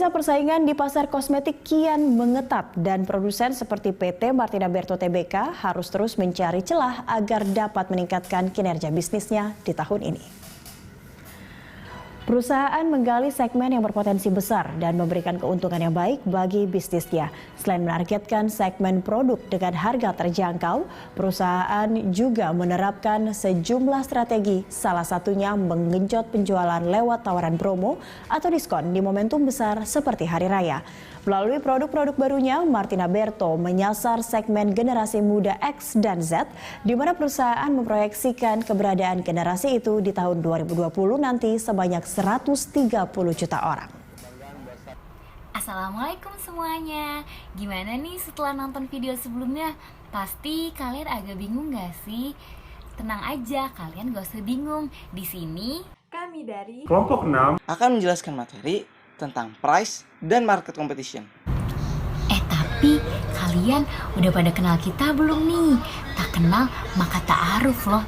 Pemirsa, persaingan di pasar kosmetik kian mengetat dan produsen seperti PT Martina Berto Tbk harus terus mencari celah agar dapat meningkatkan kinerja bisnisnya di tahun ini. Perusahaan menggali segmen yang berpotensi besar dan memberikan keuntungan yang baik bagi bisnisnya. Selain menargetkan segmen produk dengan harga terjangkau, perusahaan juga menerapkan sejumlah strategi, salah satunya menggenjot penjualan lewat tawaran promo atau diskon di momentum besar seperti Hari Raya. Melalui produk-produk barunya, Martina Berto menyasar segmen generasi muda X dan Z, di mana perusahaan memproyeksikan keberadaan generasi itu di tahun 2020 nanti sebanyak 130 juta orang. Assalamualaikum semuanya. Gimana nih setelah nonton video sebelumnya? Pasti kalian agak bingung gak sih? Tenang aja, kalian gak usah bingung. Di sini kami dari Kelompok 6 akan menjelaskan materi tentang price dan market competition. Tapi kalian udah pada kenal kita belum nih? Tak kenal maka ta'aruf loh.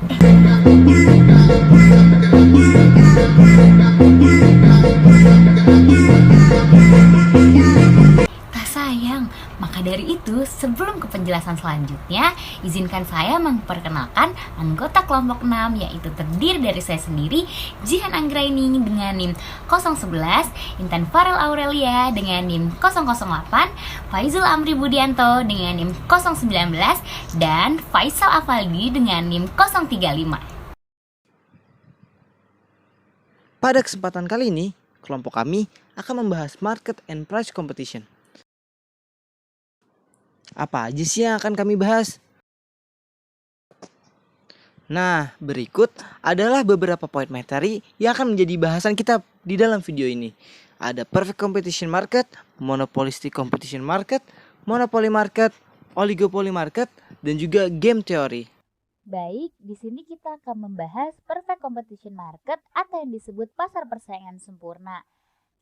Sayang, maka dari itu sebelum ke penjelasan selanjutnya, izinkan saya memperkenalkan anggota kelompok 6, yaitu terdiri dari saya sendiri, Jihan Anggraini dengan NIM 011, Intan Farel Aurelia dengan NIM 008, Faizul Amri Budianto dengan NIM 019, dan Faisal Afaldi dengan NIM 035. Pada kesempatan kali ini, kelompok kami akan membahas market and price competition. Apa aja sih yang akan kami bahas? Nah, berikut adalah beberapa poin materi yang akan menjadi bahasan kita di dalam video ini. Ada perfect competition market, monopolistic competition market, monopoly market, oligopoly market, dan juga game theory. Baik, di sini kita akan membahas perfect competition market atau yang disebut pasar persaingan sempurna.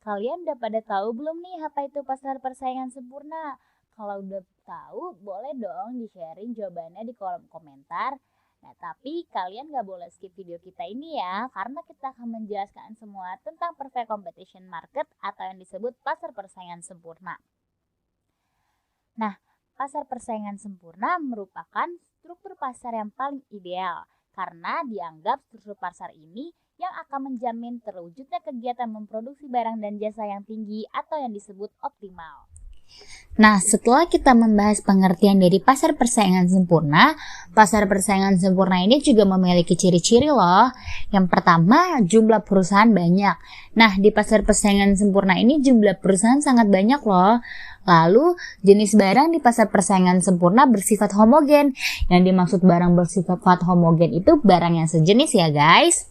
Kalian udah pada tahu belum nih apa itu pasar persaingan sempurna? Kalau udah tahu, boleh dong di-sharing jawabannya di kolom komentar. Nah, tapi kalian gak boleh skip video kita ini ya, karena kita akan menjelaskan semua tentang perfect competition market atau yang disebut pasar persaingan sempurna. Nah, pasar persaingan sempurna merupakan struktur pasar yang paling ideal, karena dianggap struktur pasar ini yang akan menjamin terwujudnya kegiatan memproduksi barang dan jasa yang tinggi atau yang disebut optimal. Nah, setelah kita membahas pengertian dari pasar persaingan sempurna ini juga memiliki ciri-ciri loh. Yang pertama, jumlah perusahaan banyak. Nah, di pasar persaingan sempurna ini jumlah perusahaan sangat banyak loh. Lalu, jenis barang di pasar persaingan sempurna bersifat homogen. Yang dimaksud barang bersifat homogen itu barang yang sejenis ya guys.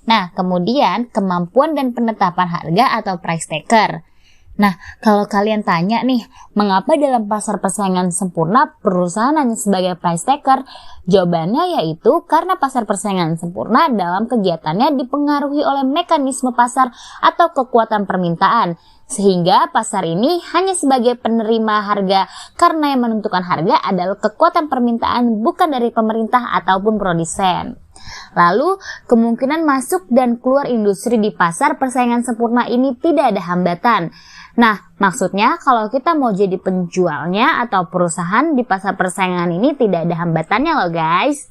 Nah, kemudian kemampuan dan penetapan harga atau price taker. Nah, kalau kalian tanya nih, mengapa dalam pasar persaingan sempurna perusahaan hanya sebagai price taker? Jawabannya yaitu karena pasar persaingan sempurna dalam kegiatannya dipengaruhi oleh mekanisme pasar atau kekuatan permintaan. Sehingga pasar ini hanya sebagai penerima harga karena yang menentukan harga adalah kekuatan permintaan bukan dari pemerintah ataupun produsen. Lalu, kemungkinan masuk dan keluar industri di pasar persaingan sempurna ini tidak ada hambatan. Nah, maksudnya kalau kita mau jadi penjualnya atau perusahaan di pasar persaingan ini tidak ada hambatannya loh guys.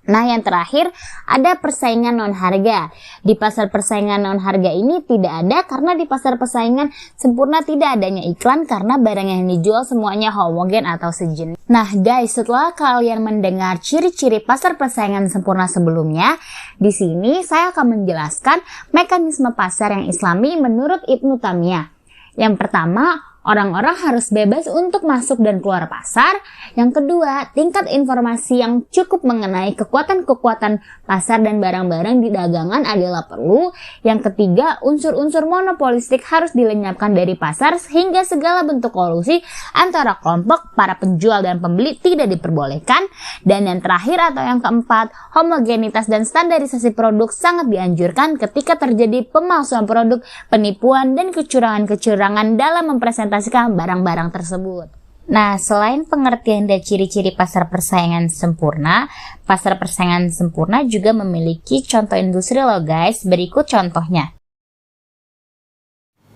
Nah, yang terakhir ada persaingan non harga. Di pasar persaingan non harga ini tidak ada karena di pasar persaingan sempurna tidak adanya iklan karena barang yang dijual semuanya homogen atau sejenis. Nah guys, setelah kalian mendengar ciri-ciri pasar persaingan sempurna sebelumnya, di sini saya akan menjelaskan mekanisme pasar yang islami menurut Ibnu Taimiyah. Yang pertama, orang-orang harus bebas untuk masuk dan keluar pasar. Yang kedua, tingkat informasi yang cukup mengenai kekuatan-kekuatan pasar dan barang-barang di dagangan adalah perlu. Yang ketiga, unsur-unsur monopolistik harus dilenyapkan dari pasar sehingga segala bentuk kolusi antara kelompok para penjual dan pembeli tidak diperbolehkan. Dan yang terakhir atau yang keempat, homogenitas dan standarisasi produk sangat dianjurkan ketika terjadi pemalsuan produk, penipuan, dan kecurangan-kecurangan dalam mempresentasikan barang-barang tersebut. Nah, selain pengertian dan ciri-ciri pasar persaingan sempurna juga memiliki contoh industri loh guys. Berikut contohnya.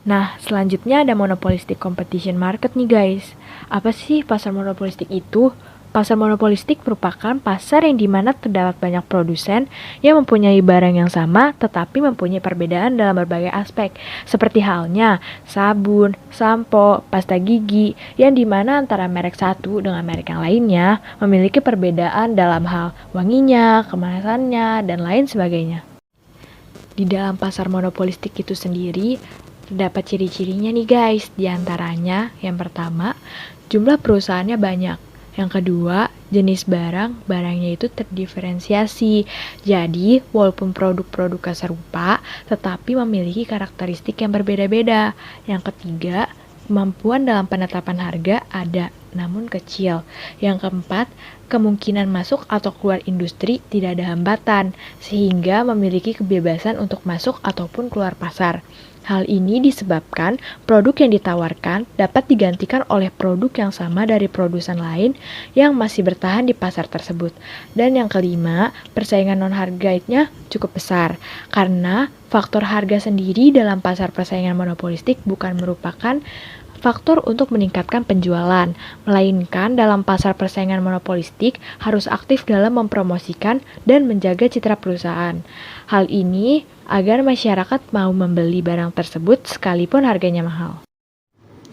Nah, selanjutnya ada monopolistic competition market nih guys. Apa sih pasar monopolistik itu? Pasar monopolistik merupakan pasar yang dimana terdapat banyak produsen yang mempunyai barang yang sama tetapi mempunyai perbedaan dalam berbagai aspek. Seperti halnya sabun, sampo, pasta gigi yang dimana antara merek satu dengan merek yang lainnya memiliki perbedaan dalam hal wanginya, kemasannya, dan lain sebagainya. Di dalam pasar monopolistik itu sendiri, terdapat ciri-cirinya nih guys. Di antaranya, yang pertama, jumlah perusahaannya banyak. Yang kedua, jenis barangnya itu terdiferensiasi. Jadi, walaupun produk-produknya serupa, tetapi memiliki karakteristik yang berbeda-beda. Yang ketiga, kemampuan dalam penetapan harga ada, namun kecil. Yang keempat, kemungkinan masuk atau keluar industri tidak ada hambatan, sehingga memiliki kebebasan untuk masuk ataupun keluar pasar. Hal ini disebabkan produk yang ditawarkan dapat digantikan oleh produk yang sama dari produsen lain yang masih bertahan di pasar tersebut. Dan yang kelima, persaingan non-harganya cukup besar, karena faktor harga sendiri dalam pasar persaingan monopolistik bukan merupakan faktor untuk meningkatkan penjualan, melainkan dalam pasar persaingan monopolistik harus aktif dalam mempromosikan dan menjaga citra perusahaan. Hal ini agar masyarakat mau membeli barang tersebut sekalipun harganya mahal.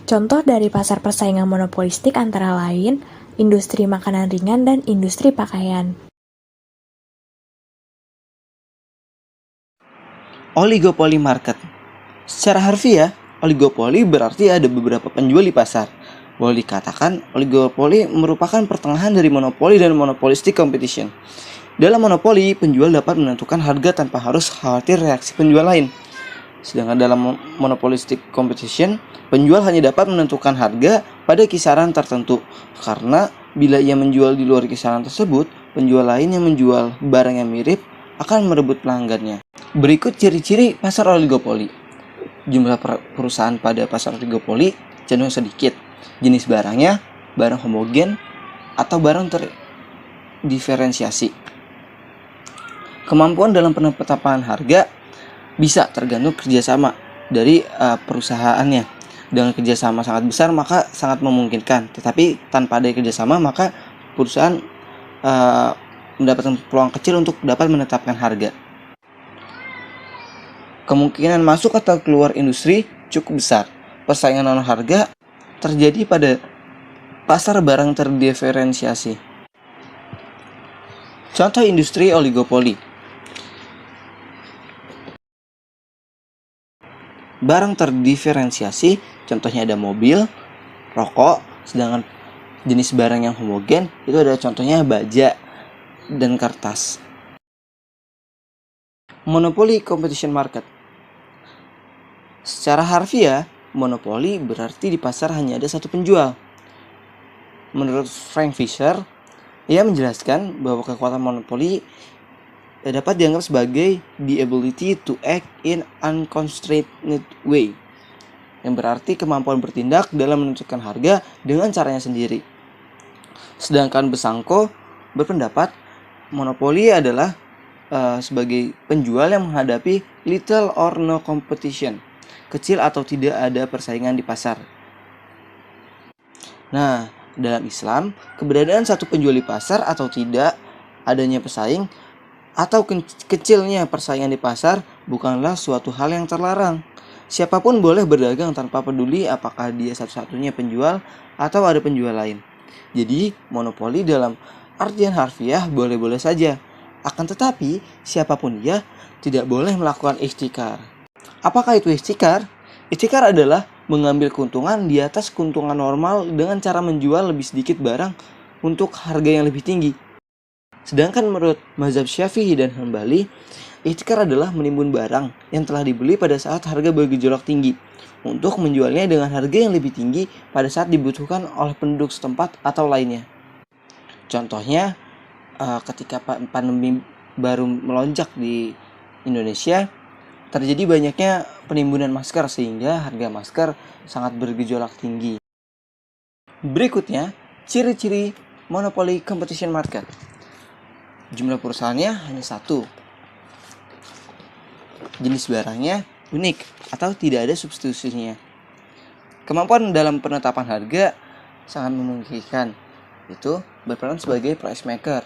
Contoh dari pasar persaingan monopolistik antara lain industri makanan ringan dan industri pakaian. Oligopoli market. Secara harfiah, oligopoli berarti ada beberapa penjual di pasar. Boleh dikatakan, oligopoli merupakan pertengahan dari monopoli dan monopolistic competition. Dalam monopoli, penjual dapat menentukan harga tanpa harus khawatir reaksi penjual lain. Sedangkan dalam monopolistic competition, penjual hanya dapat menentukan harga pada kisaran tertentu. Karena bila ia menjual di luar kisaran tersebut, penjual lain yang menjual barang yang mirip akan merebut pelanggannya. Berikut ciri-ciri pasar oligopoli. Jumlah perusahaan pada pasar oligopoli cenderung sedikit. Jenis barangnya, barang homogen atau barang terdiferensiasi. Kemampuan dalam penetapan harga bisa tergantung kerjasama dari perusahaannya. Dengan kerjasama sangat besar maka sangat memungkinkan. Tetapi tanpa ada kerjasama maka perusahaan mendapatkan peluang kecil untuk dapat menetapkan harga. Kemungkinan masuk atau keluar industri cukup besar. Persaingan non harga terjadi pada pasar barang terdiferensiasi. Contoh industri oligopoli. Barang terdiferensiasi, contohnya ada mobil, rokok, sedangkan jenis barang yang homogen itu ada contohnya baja dan kertas. Monopoli competition market. Secara harfiah, monopoli berarti di pasar hanya ada satu penjual. Menurut Frank Fisher, ia menjelaskan bahwa kekuatan monopoli dapat dianggap sebagai the ability to act in unconstrained way, yang berarti kemampuan bertindak dalam menentukan harga dengan caranya sendiri. Sedangkan Besanko berpendapat monopoli adalah sebagai penjual yang menghadapi little or no competition, kecil atau tidak ada persaingan di pasar. Nah, dalam Islam, keberadaan satu penjual di pasar atau tidak adanya pesaing atau kecilnya persaingan di pasar bukanlah suatu hal yang terlarang. Siapapun boleh berdagang tanpa peduli apakah dia satu-satunya penjual atau ada penjual lain. Jadi, monopoli dalam artian harfiah boleh-boleh saja. Akan tetapi, siapapun dia tidak boleh melakukan ihtikar. Apakah itu ihtikar? Ihtikar adalah mengambil keuntungan di atas keuntungan normal dengan cara menjual lebih sedikit barang untuk harga yang lebih tinggi. Sedangkan menurut mazhab Syafi'i dan Hambali, ihtikar adalah menimbun barang yang telah dibeli pada saat harga bergejolak tinggi untuk menjualnya dengan harga yang lebih tinggi pada saat dibutuhkan oleh penduduk setempat atau lainnya. Contohnya, ketika pandemi baru melonjak di Indonesia, terjadi banyaknya penimbunan masker sehingga harga masker sangat bergejolak tinggi. Berikutnya, ciri-ciri monopoli competition market. Jumlah perusahaannya hanya satu. Jenis barangnya unik atau tidak ada substitusinya. Kemampuan dalam penetapan harga sangat memungkinkan, itu berperan sebagai price maker.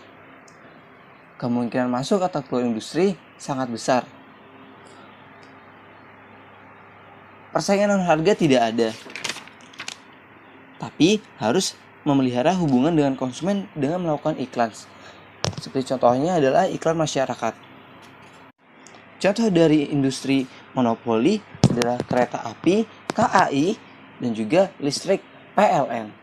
Kemungkinan masuk atau keluar industri sangat besar. Persaingan harga tidak ada, tapi harus memelihara hubungan dengan konsumen dengan melakukan iklan. Seperti contohnya adalah iklan masyarakat. Contoh dari industri monopoli adalah kereta api, KAI, dan juga listrik, PLN.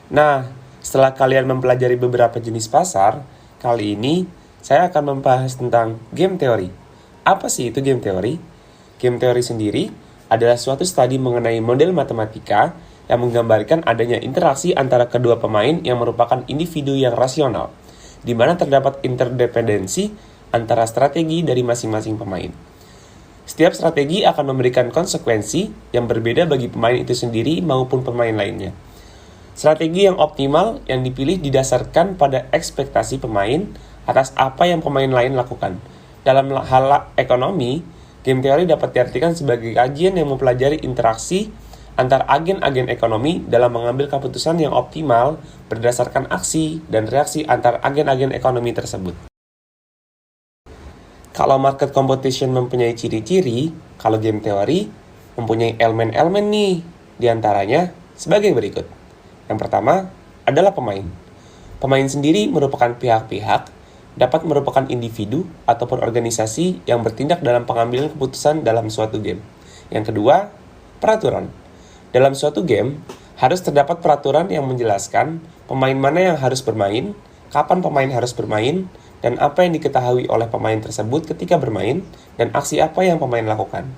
Nah, setelah kalian mempelajari beberapa jenis pasar, kali ini saya akan membahas tentang game teori. Apa sih itu game teori? Game teori sendiri adalah suatu studi mengenai model matematika yang menggambarkan adanya interaksi antara kedua pemain yang merupakan individu yang rasional, di mana terdapat interdependensi antara strategi dari masing-masing pemain. Setiap strategi akan memberikan konsekuensi yang berbeda bagi pemain itu sendiri maupun pemain lainnya. Strategi yang optimal yang dipilih didasarkan pada ekspektasi pemain atas apa yang pemain lain lakukan. Dalam hal ekonomi, game teori dapat diartikan sebagai kajian yang mempelajari interaksi antar agen-agen ekonomi dalam mengambil keputusan yang optimal berdasarkan aksi dan reaksi antar agen-agen ekonomi tersebut. Kalau market competition mempunyai ciri-ciri, kalau game teori mempunyai elemen-elemen nih, diantaranya sebagai berikut. Yang pertama adalah pemain. Pemain sendiri merupakan pihak-pihak, dapat merupakan individu ataupun organisasi yang bertindak dalam pengambilan keputusan dalam suatu game. Yang kedua, peraturan. Dalam suatu game, harus terdapat peraturan yang menjelaskan pemain mana yang harus bermain, kapan pemain harus bermain, dan apa yang diketahui oleh pemain tersebut ketika bermain, dan aksi apa yang pemain lakukan.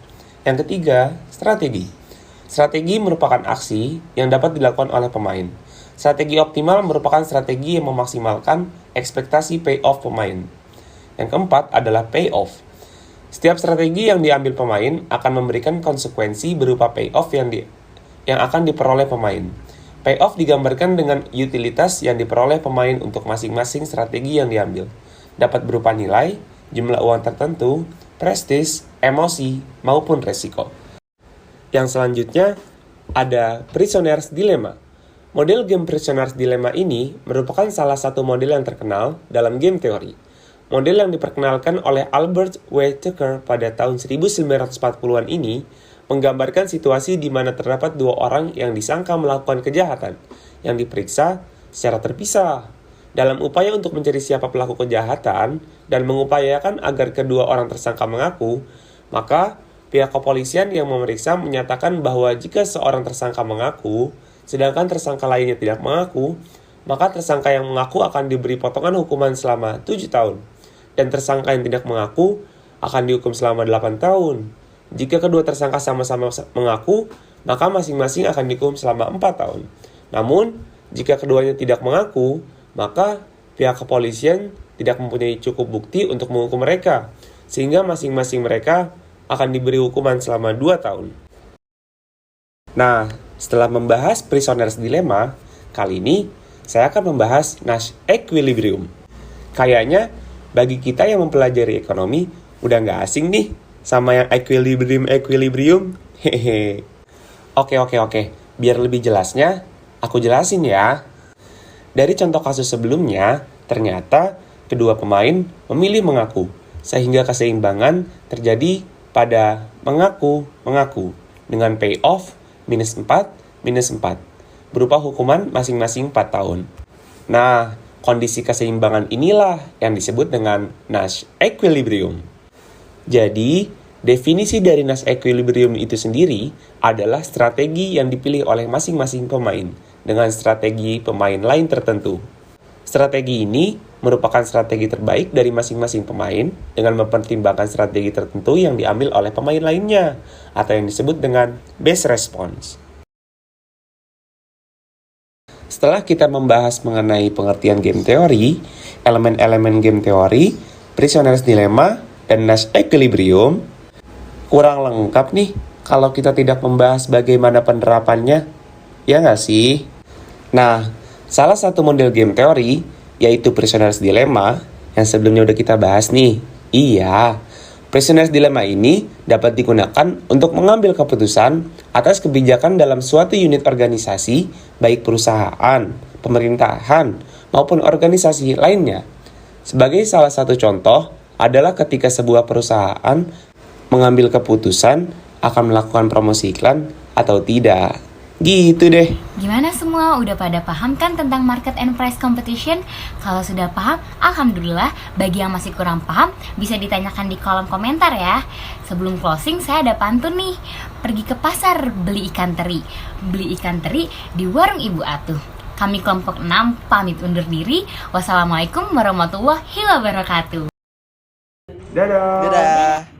Yang ketiga, strategi. Strategi merupakan aksi yang dapat dilakukan oleh pemain. Strategi optimal merupakan strategi yang memaksimalkan ekspektasi payoff pemain. Yang keempat adalah payoff. Setiap strategi yang diambil pemain akan memberikan konsekuensi berupa payoff yang akan diperoleh pemain. Payoff digambarkan dengan utilitas yang diperoleh pemain untuk masing-masing strategi yang diambil. Dapat berupa nilai, jumlah uang tertentu, prestis, emosi, maupun resiko. Yang selanjutnya ada Prisoner's Dilemma. Model game Prisoner's Dilemma ini merupakan salah satu model yang terkenal dalam game teori. Model yang diperkenalkan oleh Albert W. Tucker pada tahun 1940-an ini menggambarkan situasi di mana terdapat dua orang yang disangka melakukan kejahatan, yang diperiksa secara terpisah. Dalam upaya untuk mencari siapa pelaku kejahatan dan mengupayakan agar kedua orang tersangka mengaku, maka pihak kepolisian yang memeriksa menyatakan bahwa jika seorang tersangka mengaku, sedangkan tersangka lainnya tidak mengaku, maka tersangka yang mengaku akan diberi potongan hukuman selama 7 tahun, dan tersangka yang tidak mengaku akan dihukum selama 8 tahun. Jika kedua tersangka sama-sama mengaku, maka masing-masing akan dihukum selama 4 tahun. Namun, jika keduanya tidak mengaku, maka pihak kepolisian tidak mempunyai cukup bukti untuk menghukum mereka, sehingga masing-masing mereka akan diberi hukuman selama 2 tahun. Nah, setelah membahas Prisoner's Dilemma, kali ini saya akan membahas Nash Equilibrium. Kayaknya bagi kita yang mempelajari ekonomi, udah nggak asing nih sama yang equilibrium. Hehe. Oke. Biar lebih jelasnya, aku jelasin ya. Dari contoh kasus sebelumnya, ternyata kedua pemain memilih mengaku, sehingga keseimbangan terjadi pada mengaku dengan payoff minus 4, berupa hukuman masing-masing 4 tahun. Nah, kondisi keseimbangan inilah yang disebut dengan Nash Equilibrium. Jadi, definisi dari Nash Equilibrium itu sendiri adalah strategi yang dipilih oleh masing-masing pemain dengan strategi pemain lain tertentu. Strategi ini merupakan strategi terbaik dari masing-masing pemain dengan mempertimbangkan strategi tertentu yang diambil oleh pemain lainnya, atau yang disebut dengan best response. Setelah kita membahas mengenai pengertian game teori, elemen-elemen game teori, Prisoner's Dilemma, dan Nash Equilibrium, kurang lengkap nih kalau kita tidak membahas bagaimana penerapannya, ya nggak sih? Nah, salah satu model game teori yaitu Prisoner's Dilemma, yang sebelumnya udah kita bahas nih. Iya, Prisoner's Dilemma ini dapat digunakan untuk mengambil keputusan atas kebijakan dalam suatu unit organisasi, baik perusahaan, pemerintahan, maupun organisasi lainnya. Sebagai salah satu contoh adalah ketika sebuah perusahaan mengambil keputusan akan melakukan promosi iklan atau tidak. Gitu deh. Gimana semua? Udah pada paham kan tentang market and price competition? Kalau sudah paham, alhamdulillah. Bagi yang masih kurang paham, bisa ditanyakan di kolom komentar ya. Sebelum closing, saya ada pantun nih. Pergi ke pasar, beli ikan teri. Beli ikan teri di warung Ibu Atuh. Kami kelompok 6 pamit undur diri. Wassalamualaikum warahmatullahi wabarakatuh. Dadah. Dadah.